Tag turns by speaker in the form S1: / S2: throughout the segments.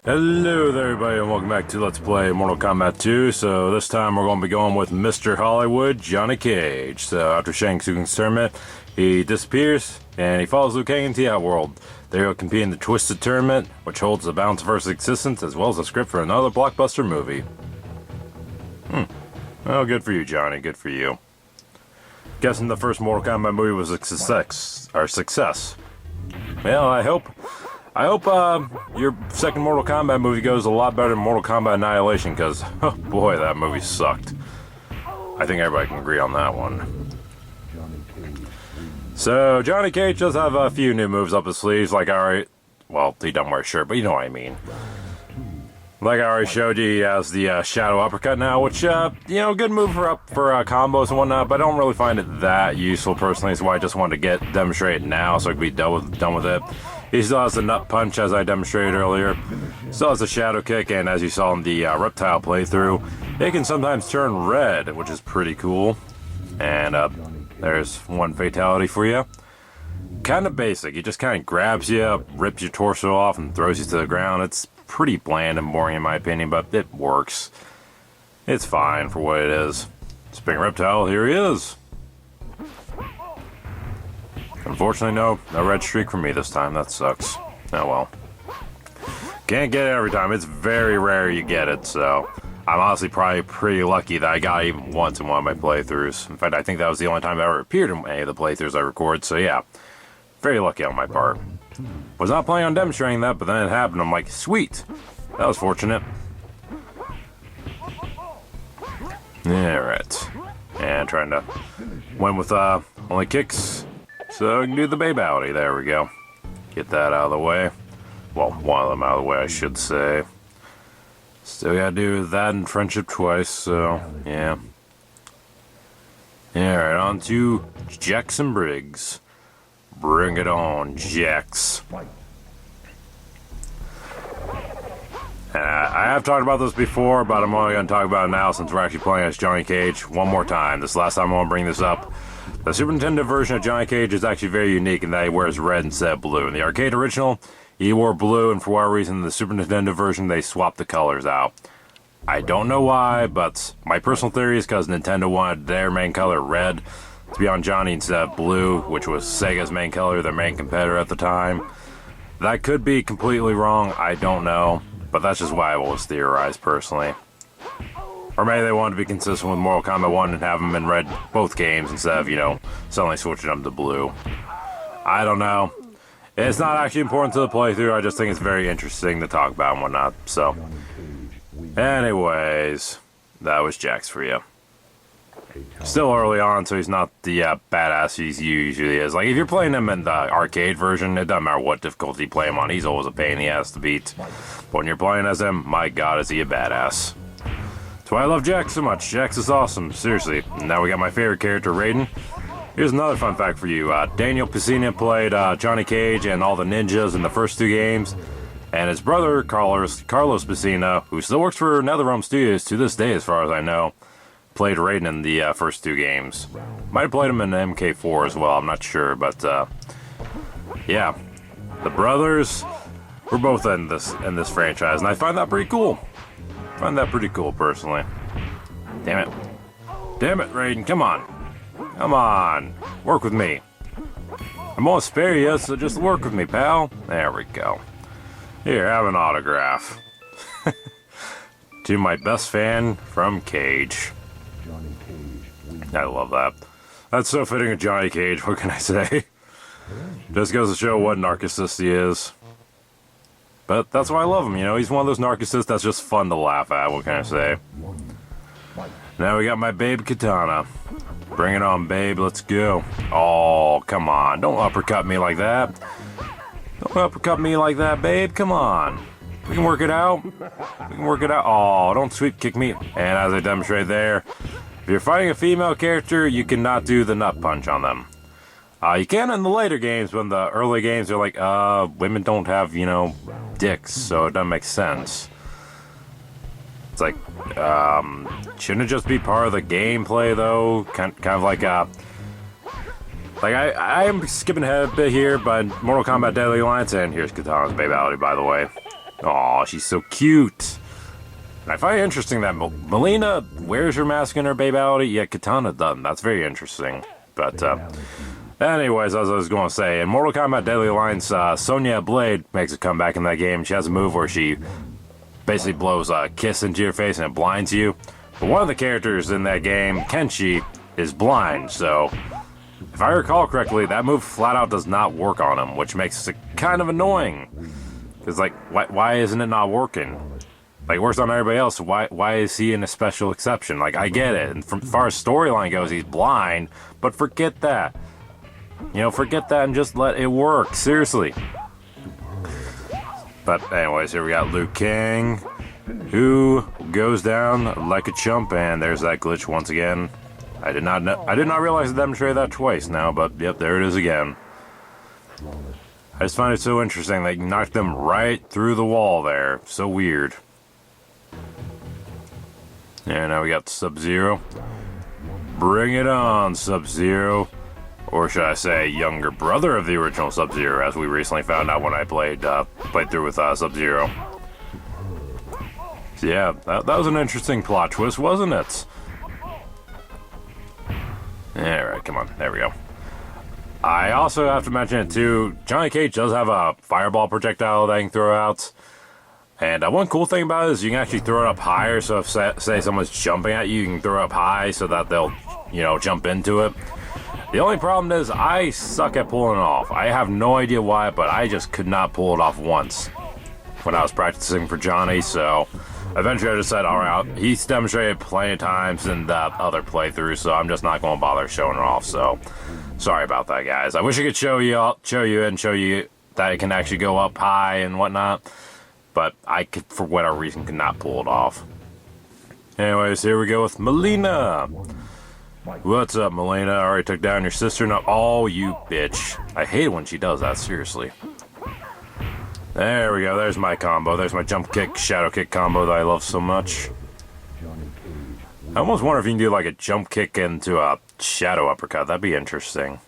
S1: Hello there everybody and welcome back to Let's Play Mortal Kombat 2. So this time we're going to be going with Mr. Hollywood, Johnny Cage. So after Shang Tsung's tournament, he disappears and he follows Liu Kang into the Outworld. There he'll compete in the Twisted Tournament, which holds the balance of Earth's existence as well as a script for another blockbuster movie. Well, good for you, Johnny, good for you. Guessing the first Mortal Kombat movie was a success. Well, I hope your second Mortal Kombat movie goes a lot better than Mortal Kombat Annihilation, because, oh boy, that movie sucked. I think everybody can agree on that one. So, Johnny Cage does have a few new moves up his sleeves, like I already... Well, he doesn't wear a shirt, but you know what I mean. Like I already showed you, he has the Shadow Uppercut now, which, you know, good move for combos and whatnot, but I don't really find it that useful personally, so I just wanted to demonstrate it now so I could be done with it. He still has the Nut Punch, as I demonstrated earlier. Still has the Shadow Kick, and as you saw in the Reptile playthrough, it can sometimes turn red, which is pretty cool. And there's one fatality for you. Kind of basic. He just kind of grabs you, rips your torso off, and throws you to the ground. It's pretty bland and boring in my opinion, but it works. It's fine for what it is. Spring Reptile, here he is. Unfortunately, no red streak for me this time. That sucks. Oh well. Can't get it every time. It's very rare you get it, so I'm honestly probably pretty lucky that I got it even once in one of my playthroughs. In fact, I think that was the only time it ever appeared in any of the playthroughs I record, so yeah. Very lucky on my part. Was not planning on demonstrating that, but then it happened. I'm like, sweet. That was fortunate. Alright. And trying to win with only kicks. So I can do the Babality. There we go. Get that out of the way. Well, one of them out of the way, I should say. Still gotta do that in Friendship twice, so yeah. Alright, on to Jackson Briggs. Bring it on, Jax. I have talked about this before, but I'm only going to talk about it now since we're actually playing as Johnny Cage one more time. This last time I want to bring this up. The Super Nintendo version of Johnny Cage is actually very unique in that he wears red instead of blue. In the arcade original, he wore blue, and for whatever reason, in the Super Nintendo version, they swapped the colors out. I don't know why, but my personal theory is because Nintendo wanted their main color red to be on Johnny instead of blue, which was Sega's main color, their main competitor at the time. That could be completely wrong, I don't know, but that's just why I've always theorized personally. Or maybe they wanted to be consistent with Mortal Kombat 1 and have them in red both games instead of, you know, suddenly switching them to blue. I don't know. It's not actually important to the playthrough, I just think it's very interesting to talk about and whatnot, so. Anyways, that was Jax for you. Still early on, so he's not the badass he usually is. Like, if you're playing him in the arcade version, it doesn't matter what difficulty you play him on, he's always a pain in the ass to beat. But when you're playing as him, my god, is he a badass. That's why I love Jax so much. Jax is awesome, seriously. Now we got my favorite character, Raiden. Here's another fun fact for you. Daniel Pesina played Johnny Cage and all the ninjas in the first two games. And his brother, Carlos Pesina, who still works for NetherRealm Studios to this day as far as I know, played Raiden in the first two games. Might have played him in MK4 as well, I'm not sure, but yeah. The brothers were both in this franchise, and I find that pretty cool. Personally. Damn it. Damn it, Raiden, come on. Come on. Work with me. I'm gonna spare you, so just work with me, pal. There we go. Here, have an autograph. To my best fan from Cage. I love that. That's so fitting of Johnny Cage, what can I say? Just goes to show what narcissist he is. But that's why I love him, you know, he's one of those narcissists that's just fun to laugh at, what can I say? Now we got my babe Kitana. Bring it on, babe, let's go. Oh, come on, don't uppercut me like that. Don't uppercut me like that, babe, come on. We can work it out. Oh, don't sweep kick me. And as I demonstrated there, if you're fighting a female character, you cannot do the nut punch on them. You can in the later games, when the early games are like, women don't have, you know, dicks, so it doesn't make sense. It's like, shouldn't it just be part of the gameplay, though? Kind of like, I am skipping ahead a bit here, but Mortal Kombat Deadly Alliance, and here's Kitana's Babality, by the way. Aw, she's so cute. And I find it interesting that MILEENA wears her mask in her babality, yet Kitana doesn't. That's very interesting. But, anyways, as I was going to say, in Mortal Kombat Deadly Alliance, Sonya Blade makes a comeback in that game. She has a move where she basically blows a kiss into your face and it blinds you. But one of the characters in that game, Kenshi, is blind, so if I recall correctly, that move flat out does not work on him, which makes it kind of annoying. Because, like, why isn't it not working? Like, it works on everybody else, so why is he in a special exception? Like, I get it, and from as far as storyline goes, he's blind, but forget that. You know, forget that and just let it work, seriously. But anyways, here we got Liu Kang, who goes down like a chump, and there's that glitch once again. I did not realize it demonstrated that twice now, but yep, there it is again. I just find it so interesting that you knocked them right through the wall there. So weird. Yeah, now we got Sub-Zero. Bring it on, Sub-Zero. Or should I say, younger brother of the original Sub-Zero, as we recently found out when I played through with Sub-Zero. So yeah, that was an interesting plot twist, wasn't it? Alright, come on, there we go. I also have to mention it too, Johnny Cage does have a fireball projectile that you can throw out. And one cool thing about it is you can actually throw it up higher, so if say someone's jumping at you, you can throw it up high so that they'll, you know, jump into it. The only problem is I suck at pulling it off. I have no idea why, but I just could not pull it off once when I was practicing for Johnny, so eventually I decided, alright, he's demonstrated plenty of times in that other playthrough, so I'm just not going to bother showing it off, so sorry about that, guys. I wish I could show you that it can actually go up high and whatnot, but I could, for whatever reason, could not pull it off. Anyways, here we go with MILEENA. What's up, MILEENA? I already took down your sister. Now, oh, you bitch. I hate it when she does that, seriously. There we go. There's my combo. There's my jump kick, shadow kick combo that I love so much. I almost wonder if you can do like a jump kick into a shadow uppercut. That'd be interesting.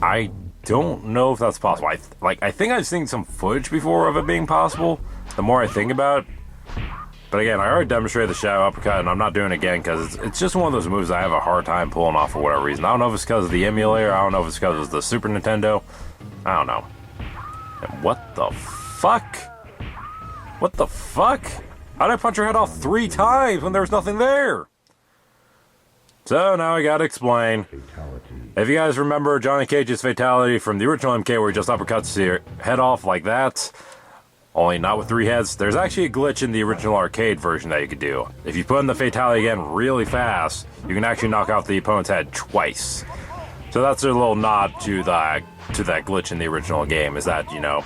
S1: I don't know if that's possible. I think I've seen some footage before of it being possible, the more I think about it. But again, I already demonstrated the shadow uppercut, and I'm not doing it again because it's just one of those moves I have a hard time pulling off for whatever reason. I don't know if it's because of the emulator, I don't know if it's because of the Super Nintendo, I don't know. And what the fuck? What the fuck? How did I punch her head off 3 times when there was nothing there? So now I gotta explain. If you guys remember Johnny Cage's fatality from the original MK where he just uppercuts your head off like that, only not with 3 heads, there's actually a glitch in the original arcade version that you could do. If you put in the fatality again really fast, you can actually knock out the opponent's head twice. So that's a little nod to that glitch in the original game, is that, you know,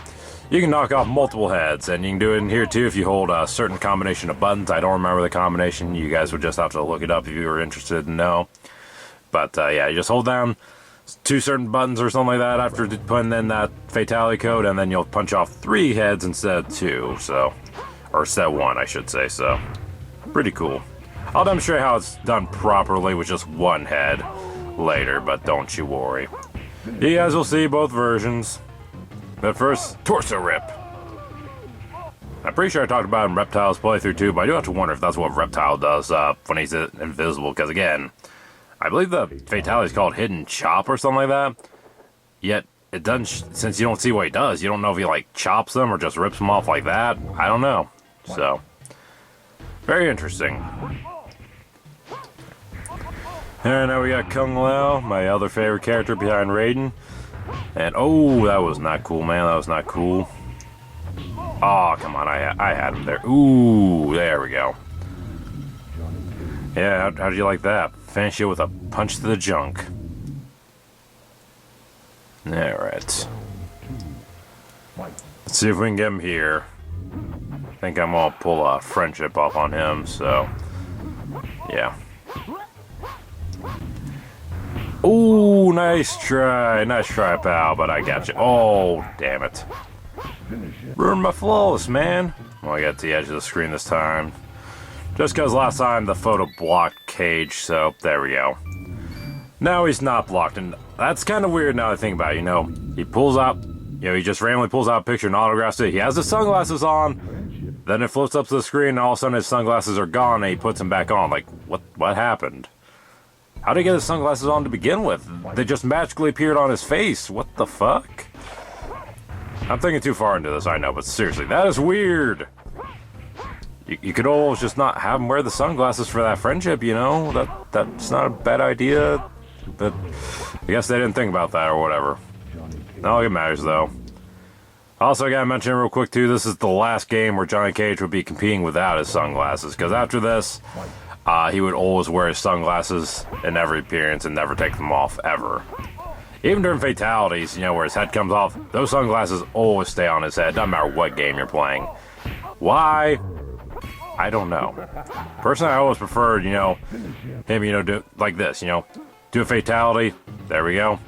S1: you can knock off multiple heads, and you can do it in here too if you hold a certain combination of buttons. I don't remember the combination. You guys would just have to look it up if you were interested to know. But yeah, you just hold down 2 certain buttons or something like that after putting in that fatality code, and then you'll punch off 3 heads instead of 2, so, or instead of 1, I should say, so, pretty cool. I'll demonstrate how it's done properly with just 1 head later, but don't you worry. You guys will see both versions. But first, torso rip. I'm pretty sure I talked about it in Reptile's playthrough too, but I do have to wonder if that's what Reptile does when he's invisible, because again, I believe the fatality is called Hidden Chop or something like that. Yet, it doesn't, since you don't see what he does, you don't know if he like chops them or just rips them off like that. I don't know. So, very interesting. And now we got Kung Lao, my other favorite character behind Raiden. And oh, that was not cool, man. That was not cool. Oh, come on. I had him there. Ooh, there we go. Yeah, how'd you like that? Finish it with a punch to the junk. Alright. Let's see if we can get him here. I think I'm gonna pull a friendship off on him, so yeah. Ooh, nice try, pal, but I got you. Oh, damn it. Ruined my flawless, man. Well, I got to the edge of the screen this time. Just because last time the photo blocked Cage, so there we go. Now he's not blocked, and that's kind of weird now that I think about it, you know. He pulls out You know, he just randomly pulls out a picture and autographs it. He has his sunglasses on. Then it floats up to the screen, and all of a sudden his sunglasses are gone, and he puts them back on. Like, what happened? How did he get his sunglasses on to begin with? They just magically appeared on his face. What the fuck? I'm thinking too far into this, I know, but seriously, that is weird. You could always just not have him wear the sunglasses for that friendship, you know? That's not a bad idea. But I guess they didn't think about that or whatever. No, it matters, though. Also, I gotta mention real quick, too, this is the last game where Johnny Cage would be competing without his sunglasses. Because after this, he would always wear his sunglasses in every appearance and never take them off, ever. Even during fatalities, you know, where his head comes off, those sunglasses always stay on his head, no matter what game you're playing. Why? I don't know. Personally, I always preferred, you know, him, you know, do like this, you know, do a fatality, there we go,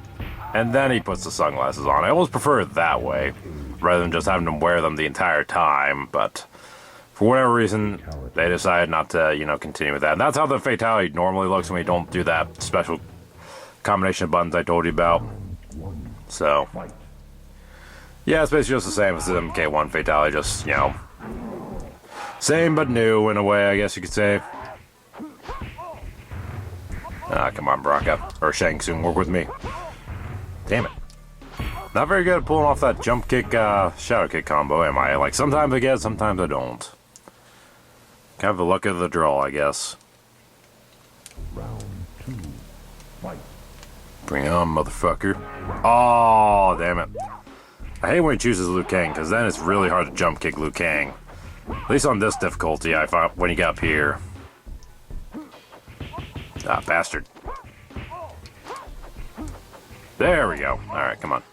S1: and then he puts the sunglasses on. I always prefer it that way, rather than just having him wear them the entire time, but for whatever reason, they decided not to, you know, continue with that. And that's how the fatality normally looks when we don't do that special combination of buttons I told you about. So, yeah, it's basically just the same as the MK1 fatality, just, you know, same but new in a way, I guess you could say. Come on, BARAKA. Or SHANG, work with me. Damn it. Not very good at pulling off that jump kick, shadow kick combo, am I? Like, sometimes I get it, sometimes I don't. Kind of the luck of the draw, I guess.
S2: Round 2. Fight.
S1: Bring on, motherfucker. Oh, damn it. I hate when he chooses Liu Kang, because then it's really hard to jump kick Liu Kang. At least on this difficulty, I found when you get up here. Ah, bastard. There we go. Alright, come on.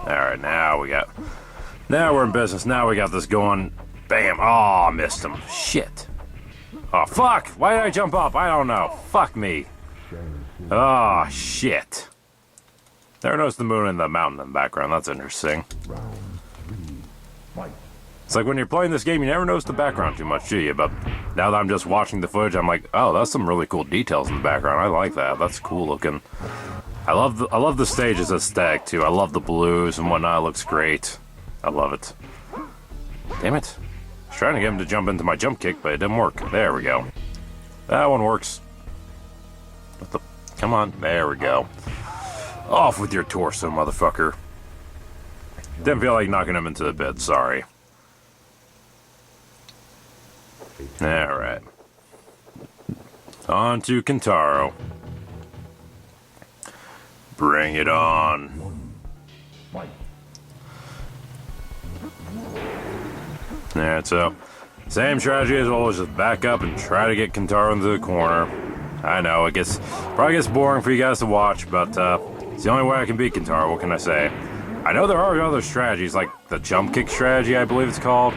S1: Alright, now we're in business. Now we got this going. Bam. Oh, missed him. Shit. Oh, fuck. Why did I jump up? I don't know. Fuck me. Oh, shit. Never noticed the moon and the mountain in the background. That's interesting.
S2: Round 3. Fight.
S1: It's like when you're playing this game, you never notice the background too much, do you? But now that I'm just watching the footage, I'm like, oh, that's some really cool details in the background. I like that. That's cool looking. I love the stage's aesthetic too. I love the blues and whatnot. It looks great. I love it. Damn it. I was trying to get him to jump into my jump kick, but it didn't work. There we go. That one works. What the? Come on. There we go. Off with your torso, motherfucker. Didn't feel like knocking him into the bed. Sorry. Alright. On to Kintaro. Bring it on. Alright, so same strategy as always, just back up and try to get Kintaro into the corner. I know, probably gets boring for you guys to watch, but it's the only way I can beat Kintaro, what can I say? I know there are other strategies, like the jump kick strategy, I believe it's called,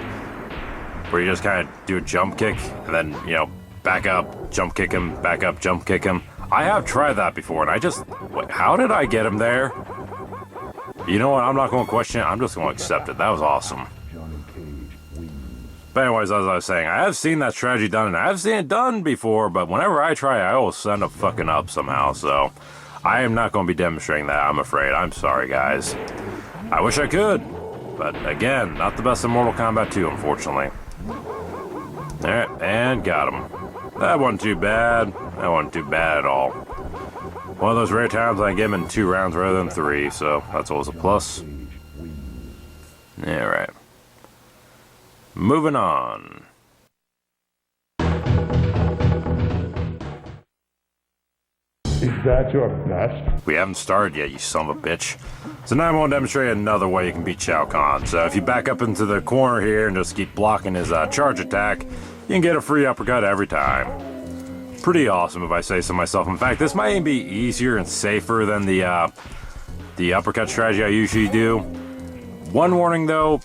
S1: where you just kind of do a jump kick, and then, you know, back up, jump kick him, back up, jump kick him. I have tried that before, and wait, how did I get him there? You know what, I'm not going to question it, I'm just going to accept it. That was awesome. But anyways, as I was saying, I have seen that strategy done, and I have seen it done before, but whenever I try, I always end up fucking up somehow, so I am not going to be demonstrating that, I'm afraid. I'm sorry, guys. I wish I could, but again, not the best in Mortal Kombat 2, unfortunately. Alright, and got him. That wasn't too bad. That wasn't too bad at all. One of those rare times I get him in 2 rounds rather than 3, so that's always a plus. Alright. Moving on.
S2: Is that your best?
S1: We haven't started yet, you son of a bitch. So now I'm going to demonstrate another way you can beat Shao Kahn. So if you back up into the corner here and just keep blocking his charge attack, you can get a free uppercut every time. Pretty awesome if I say so myself. In fact, this might even be easier and safer than the uppercut strategy I usually do. One warning though,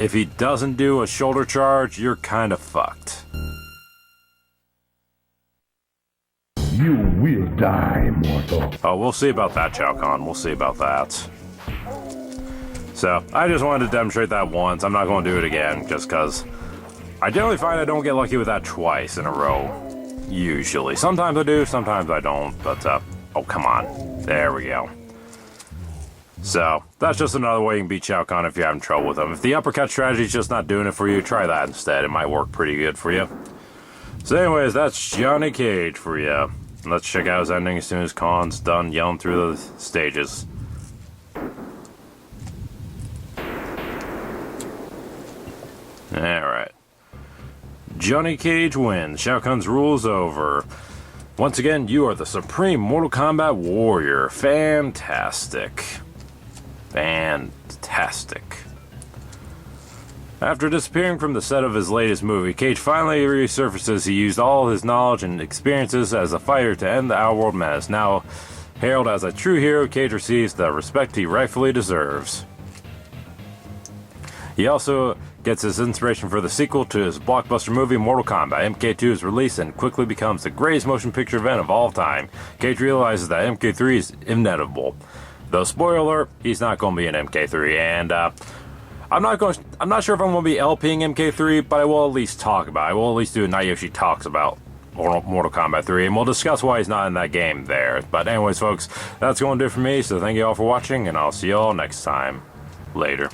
S1: if he doesn't do a shoulder charge, you're kind of fucked.
S2: You will die, mortal.
S1: Oh, we'll see about that, Shao Kahn. We'll see about that. So, I just wanted to demonstrate that once. I'm not going to do it again, just because I generally find I don't get lucky with that twice in a row. Usually. Sometimes I do, sometimes I don't, but, oh, come on. There we go. So, that's just another way you can beat Shao Kahn if you're having trouble with him. If the uppercut strategy is just not doing it for you, try that instead. It might work pretty good for you. So anyways, that's Johnny Cage for you. Let's check out his ending as soon as Kahn's done yelling through the stages. Alright. Johnny Cage wins. Shao Kahn's rule is over. Once again, you are the supreme Mortal Kombat warrior. Fantastic. Fantastic. After disappearing from the set of his latest movie, Cage finally resurfaces. He used all his knowledge and experiences as a fighter to end the Outworld menace. Now, hailed as a true hero, Cage receives the respect he rightfully deserves. He also gets his inspiration for the sequel to his blockbuster movie Mortal Kombat. MK2 is released and quickly becomes the greatest motion picture event of all time. Cage realizes that MK3 is inevitable. Though, spoiler alert, he's not going to be in MK3, and I'm not sure if I'm going to be LPing MK3, but I will at least talk about it. I will at least do a Night Yoshi Talks about Mortal Kombat 3, and we'll discuss why he's not in that game there. But anyways, folks, that's going to do it for me, so thank you all for watching, and I'll see you all next time. Later.